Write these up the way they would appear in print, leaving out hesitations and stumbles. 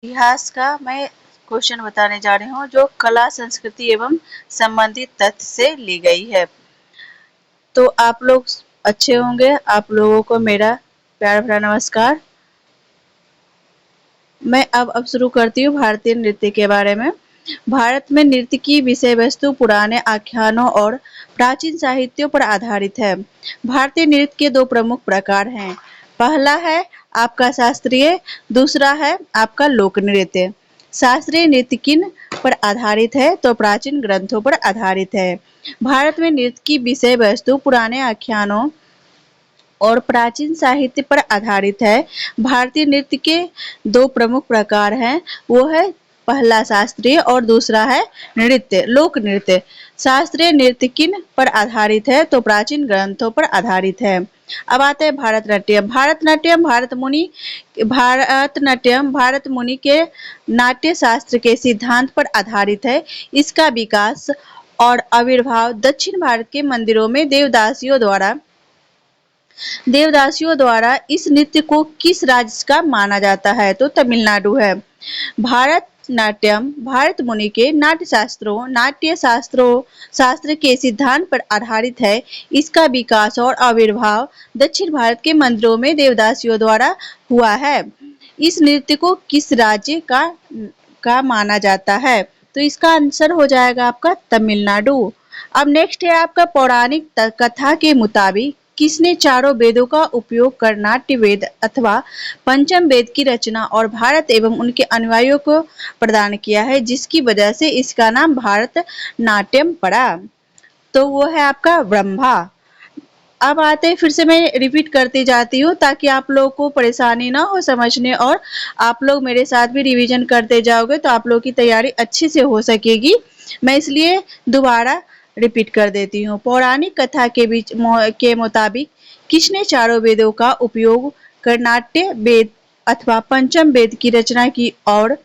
इतिहास का मैं क्वेश्चन बताने जा रही हूँ जो कला संस्कृति एवं संबंधित तथ्य से ली गई है। तो आप लोग अच्छे होंगे। आप लोगों को मेरा प्यार भरा नमस्कार। मैं अब शुरू करती हूँ भारतीय नृत्य के बारे में। भारत में नृत्य की विषय वस्तु पुराने आख्यानों और प्राचीन साहित्यों पर आधारित है। भारतीय नृत्य के दो प्रमुख प्रकार हैं। पहला है आपका शास्त्रीय, दूसरा है आपका लोक नृत्य। शास्त्रीय नृत्य किन पर आधारित है तो प्राचीन ग्रंथों पर आधारित है। भारत में नृत्य की विषय वस्तु पुराने आख्यानों और प्राचीन साहित्य पर आधारित है। भारतीय नृत्य के दो प्रमुख प्रकार हैं, वो है पहला शास्त्रीय और दूसरा है नृत्य, लोक नृत्य। शास्त्रीय नृत्य किन पर आधारित है तो प्राचीन ग्रंथों पर आधारित है। अब आते हैं भारतनाट्यम। भारतनाट्यम भारत मुनि के नाट्य शास्त्र के सिद्धांत पर आधारित है। इसका विकास और आविर्भाव दक्षिण भारत के मंदिरों में देवदासियों द्वारा इस नृत्य को किस राज्य का माना जाता है तो तमिलनाडु है। भारतनाट्यम भारत मुनि के नाट्य शास्त्र के सिद्धांत पर आधारित है। इसका विकास और आविर्भाव दक्षिण भारत के मंदिरों में देवदासियों द्वारा हुआ है। इस नृत्य को किस राज्य का माना जाता है तो इसका आंसर हो जाएगा आपका तमिलनाडु। अब नेक्स्ट है आपका पौराणिक कथा के मुताबिक किसने चारों वेदों का उपयोग कर नाट्य वेद अथवा पंचम वेद की रचना और भारत एवं उनके अनुयायियों को प्रदान किया है, जिसकी वजह से इसका नाम भारत नाट्यम पड़ा। तो वो है आपका ब्रह्मा। अब आते हैं, फिर से मैं रिपीट करती जाती हूँ ताकि आप लोगों को परेशानी ना हो समझने, और आप लोग मेरे साथ भी रिवीजन करते जाओगे तो आप लोगों की तैयारी अच्छे से हो सकेगी। मैं इसलिए दोबारा रिपीट कर देती हूँ। पौराणिक कथा के मुताबिक किसने चारों वेदों का उपयोग कर नाट्य वेद अथवा पंचम वेद की रचना की और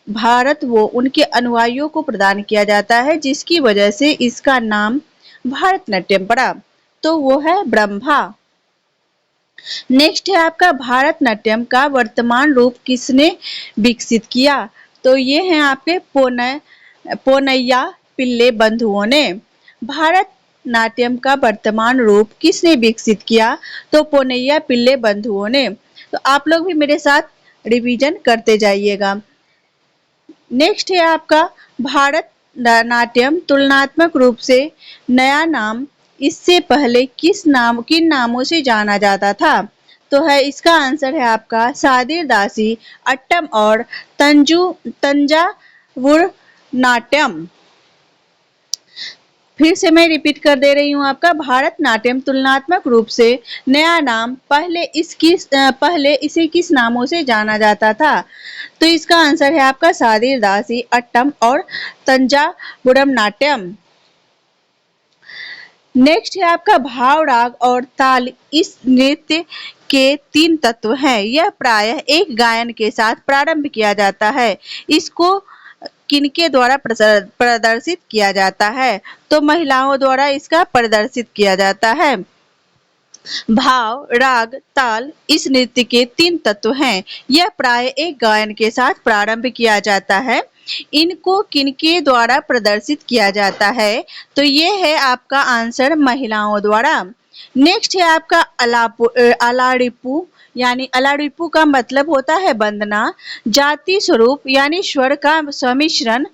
भारत वो उनके अनुयायियों को प्रदान किया जाता है, जिसकी वजह से इसका नाम भारतनाट्यम पड़ा। तो वो है ब्रह्मा। नेक्स्ट है आपका भारतनाट्यम का वर्तमान रूप किसने विकसित किया तो ये हैं आपके पोनैया पिल्ले बंधुओं ने। भारतनाट्यम का वर्तमान रूप किसने विकसित किया तो पोनैया पिल्ले बंधुओं ने। तो आप लोग भी मेरे साथ रिवीजन करते जाइएगा। नेक्स्ट है आपका भारत नाट्यम तुलनात्मक रूप से नया नाम इससे पहले किन नामों से जाना जाता था तो है इसका आंसर है आपका सादिर दासी, अट्टम और तंजावुर नाट्यम। फिर से मैं रिपीट कर दे रही हूँ आपका भारतनाट्यम तुलनात्मक रूप से नया नाम पहले इसे किस नामों से जाना जाता था तो इसका आंसर है आपका सादिर दासी, अट्टम और तंजावुरम नाट्यम। नेक्स्ट है आपका भाव, राग और ताल इस नृत्य के तीन तत्व हैं। यह प्रायः एक गायन के साथ प्रारंभ किया जाता है। इसको किनके द्वारा प्रदर्शित किया जाता है तो महिलाओं द्वारा इसका प्रदर्शित किया जाता है। भाव, राग, ताल इस नृत्य के तीन तत्व हैं। यह प्राय एक गायन के साथ प्रारंभ किया जाता है। इनको किनके द्वारा प्रदर्शित किया जाता है तो ये है आपका आंसर महिलाओं द्वारा। नेक्स्ट है आपका अलारिपू यानी अलारिपू का मतलब होता है वंदना, जाति स्वरूप यानी स्वर का सम्मिश्रण,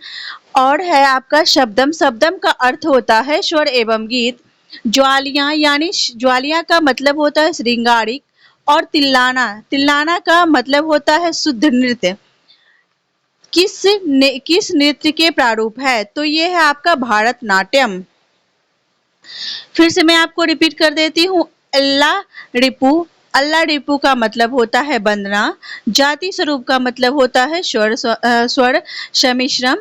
और है आपका शब्दम का अर्थ होता है स्वर एवं गीत। ज्वालियां यानी ज्वालियां का मतलब होता है श्रृंगारिक, और तिल्लाना का मतलब होता है शुद्ध नृत्य। किस नृत्य के प्रारूप है तो ये है आपका भारतनाट्यम। फिर से मैं आपको रिपीट कर देती हूँ। अल्ला रिपू का मतलब होता है वंदना, जाति स्वरूप का मतलब होता है स्वर सम्मिश्रण,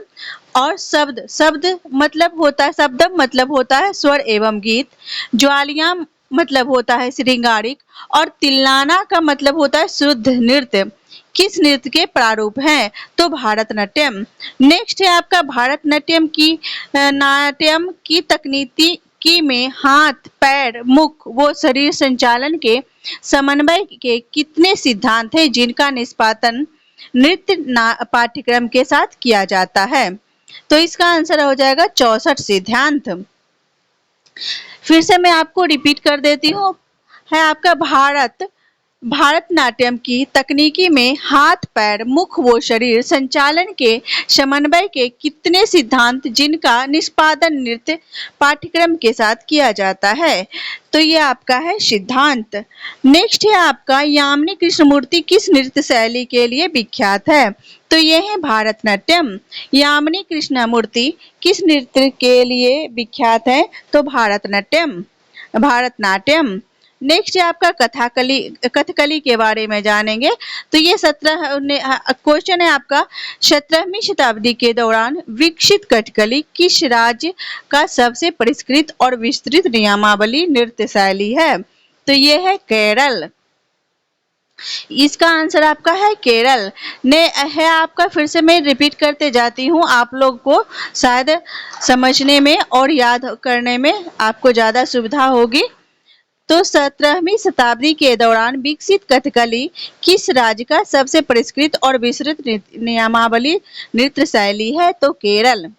और शब्दम मतलब होता है स्वर एवं गीत। ज्वालियां मतलब होता है श्रृंगारिक, और तिल्लाना का मतलब होता है शुद्ध नृत्य। किस नृत्य के प्रारूप हैं तो भारतनाट्यम। नेक्स्ट है आपका भारतनाट्यम की तकनीकी में हाथ, पैर, मुख व शरीर संचालन के समन्वय के कितने सिद्धांत हैं जिनका निष्पादन नृत्य पाठ्यक्रम के साथ किया जाता है। तो इसका आंसर हो जाएगा 64 सिद्धांत। फिर से मैं आपको रिपीट कर देती हूँ, है आपका भारतनाट्यम की तकनीकी में हाथ पैर मुख व शरीर संचालन के समन्वय के कितने सिद्धांत जिनका निष्पादन नृत्य पाठ्यक्रम के साथ किया जाता है। तो ये आपका है सिद्धांत। नेक्स्ट है आपका यामिनी कृष्णमूर्ति किस नृत्य शैली के लिए विख्यात है। तो ये है भारतनाट्यम। यामिनी कृष्णमूर्ति किस नृत्य के लिए विख्यात है। तो भारतनाट्यम। नेक्स्ट है आपका कथकली के बारे में जानेंगे। तो ये 17 क्वेश्चन है आपका, 17वीं शताब्दी के दौरान विकसित कथकली किस राज्य का सबसे परिष्कृत और विस्तृत नियमावली नृत्य शैली है। तो ये है केरल। इसका आंसर आपका है केरल ने है आपका। फिर से मैं रिपीट करते जाती हूँ, आप लोग को शायद समझने में और याद करने में आपको ज्यादा सुविधा होगी। तो 17वीं शताब्दी के दौरान विकसित कथकली किस राज्य का सबसे परिष्कृत और विस्तृत नियमावली नृत्य शैली है। तो केरल।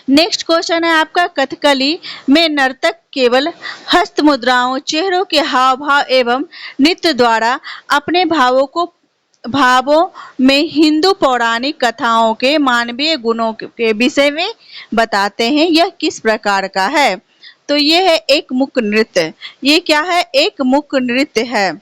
नेक्स्ट क्वेश्चन है आपका, कथकली में नर्तक केवल हस्त मुद्राओं, चेहरों के हाव भाव एवं नृत्य द्वारा अपने भावों में हिंदू पौराणिक कथाओं के मानवीय गुणों के विषय में बताते हैं। यह किस प्रकार का है। तो ये है एक मुख नृत्य। ये क्या है, एक मुख नृत्य है।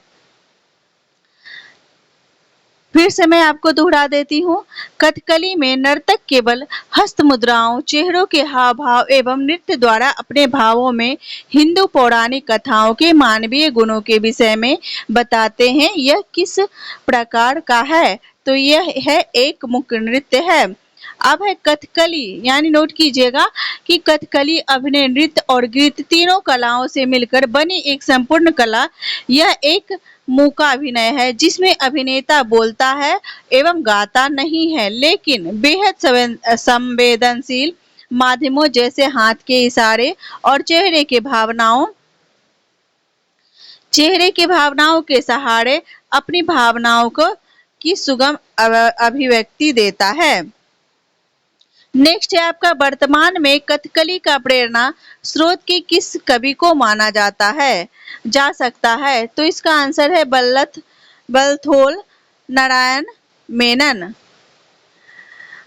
फिर से मैं आपको दोहरा देती हूँ, कथकली में नर्तक केवल हस्त मुद्राओं, चेहरों के हाव भाव एवं नृत्य द्वारा अपने भावों में हिंदू पौराणिक कथाओं के मानवीय गुणों के विषय में बताते हैं। यह किस प्रकार का है। तो यह है एक मुख नृत्य है। अब है कथकली, यानी नोट कीजिएगा कि कथकली अभिनय, नृत्य और गीत तीनों कलाओं से मिलकर बनी एक संपूर्ण कला। यह एक मूका अभिनय है जिसमें अभिनेता बोलता है एवं गाता नहीं है, लेकिन बेहद संवेदनशील माध्यमों जैसे हाथ के इशारे और चेहरे के भावनाओं के सहारे अपनी भावनाओं की सुगम अभिव्यक्ति देता है। नेक्स्ट है आपका, वर्तमान में कथकली का प्रेरणा स्रोत की किस कवि को माना जा सकता है। तो इसका आंसर है बलथोल नारायण मेनन।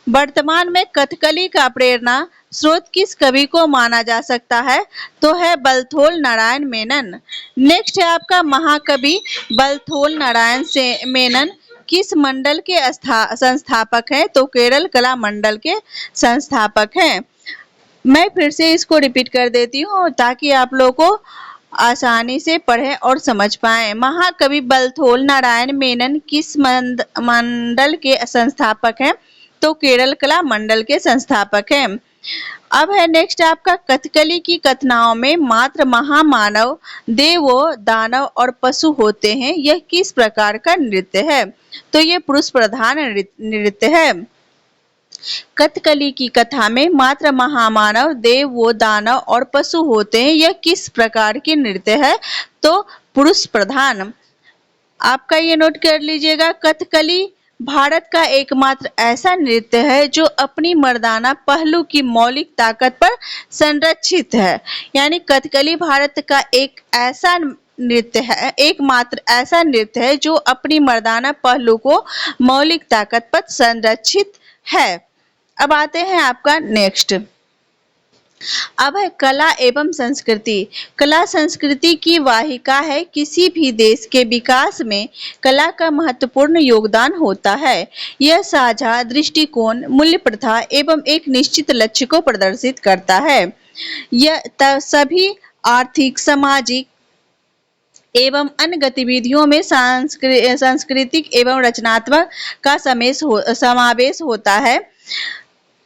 वर्तमान में कथकली का प्रेरणा स्रोत किस कवि को माना जा सकता है। तो है बलथोल नारायण मेनन। नेक्स्ट है आपका, महाकवि बलथोल नारायण मेनन किस मंडल के संस्थापक हैं। तो केरल कला मंडल के संस्थापक हैं। मैं फिर से इसको रिपीट कर देती हूँ ताकि आप लोगों को आसानी से पढ़ें और समझ पाएं। महाकवि बलथोल नारायण मेनन किस मंडल के संस्थापक हैं। तो केरल कला मंडल के संस्थापक हैं। अब है नेक्स्ट आपका, कथकली की कथनाओं में मात्र महामानव, देव, दानव और पशु होते हैं। यह किस प्रकार का नृत्य है। तो ये पुरुष प्रधान नृत्य है। कथकली की कथा में मात्र महामानव, देव, दानव और पशु होते हैं। यह किस प्रकार की नृत्य है। तो पुरुष प्रधान। आपका ये नोट कर लीजिएगा, कथकली भारत का एकमात्र ऐसा नृत्य है जो अपनी मर्दाना पहलू की मौलिक ताकत पर संरक्षित है। यानी कथकली भारत का एकमात्र ऐसा नृत्य है जो अपनी मर्दाना पहलू को मौलिक ताकत पर संरक्षित है। अब आते हैं आपका नेक्स्ट। अब है कला एवं संस्कृति। कला संस्कृति की वाहिका है। किसी भी देश के विकास में कला का महत्वपूर्ण योगदान होता है। यह साझा दृष्टिकोण, मूल्य प्रथा एवं एक निश्चित लक्ष्य को प्रदर्शित करता है। यह सभी आर्थिक, सामाजिक एवं अन्य गतिविधियों में सांस्कृतिक एवं रचनात्मक का समावेश होता है।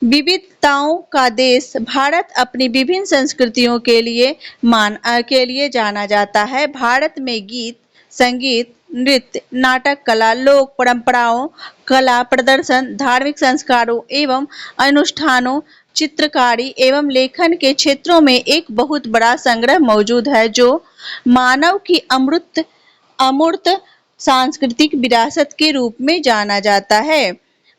विविधताओं का देश भारत अपनी विभिन्न संस्कृतियों के लिए जाना जाता है। भारत में गीत, संगीत, नृत्य, नाटक कला, लोक परंपराओं, कला प्रदर्शन, धार्मिक संस्कारों एवं अनुष्ठानों, चित्रकारी एवं लेखन के क्षेत्रों में एक बहुत बड़ा संग्रह मौजूद है जो मानव की अमूर्त सांस्कृतिक विरासत के रूप में जाना जाता है।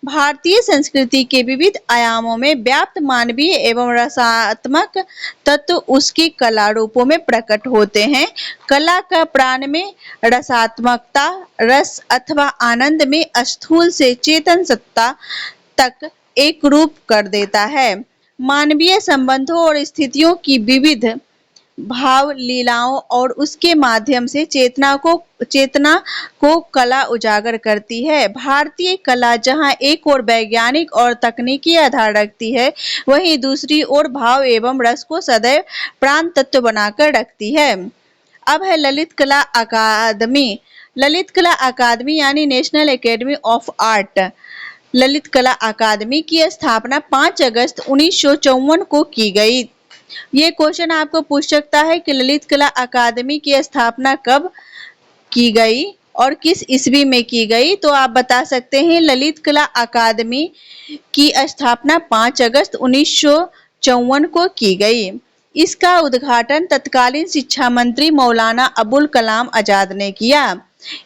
भारतीय संस्कृति के विविध आयामों में व्याप्त मानवीय एवं रसात्मक तत्व उसके कला रूपों में प्रकट होते हैं। कला का प्राण में रसात्मकता, रस अथवा आनंद में स्थूल से चेतन सत्ता तक एक रूप कर देता है। मानवीय संबंधों और स्थितियों की विविध भाव लीलाओं और उसके माध्यम से चेतना को कला उजागर करती है। भारतीय कला जहां एक ओर वैज्ञानिक और तकनीकी आधार रखती है, वहीं दूसरी ओर भाव एवं रस को सदैव प्राण तत्व बनाकर रखती है। अब है ललित कला अकादमी। ललित कला अकादमी यानी national academy of art. Lalit कला अकादमी की स्थापना 5 अगस्त 1954 को की गई। ये क्वेश्चन आपको पूछ सकता है कि ललित कला अकादमी की स्थापना कब की गई और किस ईस्वी में की गई, तो आप बता सकते हैं ललित कला अकादमी की स्थापना 5 अगस्त 1954 को की गई। इसका उद्घाटन तत्कालीन शिक्षा मंत्री मौलाना अबुल कलाम आजाद ने किया।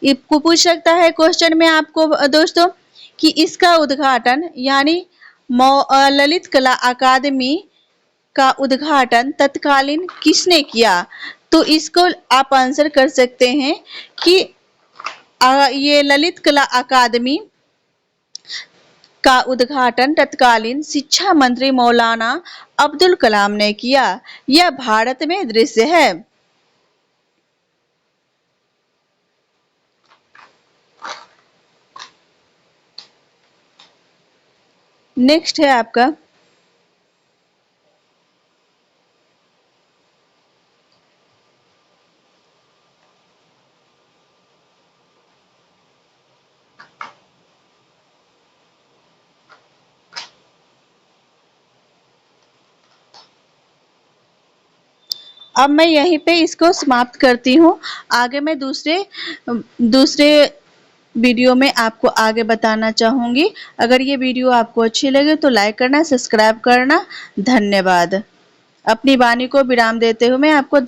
इसको पूछ सकता है क्वेश्चन में आपको दोस्तों कि इसका उद्घाटन यानी ललित कला अकादमी का उद्घाटन तत्कालीन किसने किया, तो इसको आप आंसर कर सकते हैं कि ये ललित कला अकादमी का उद्घाटन तत्कालीन शिक्षा मंत्री मौलाना अब्दुल कलाम ने किया। यह भारत में दृश्य है। नेक्स्ट है आपका अब मैं यहीं पे इसको समाप्त करती हूँ। आगे मैं दूसरे वीडियो में आपको आगे बताना चाहूँगी। अगर ये वीडियो आपको अच्छी लगे तो लाइक करना, सब्सक्राइब करना। धन्यवाद। अपनी वाणी को विराम देते हुए मैं आपको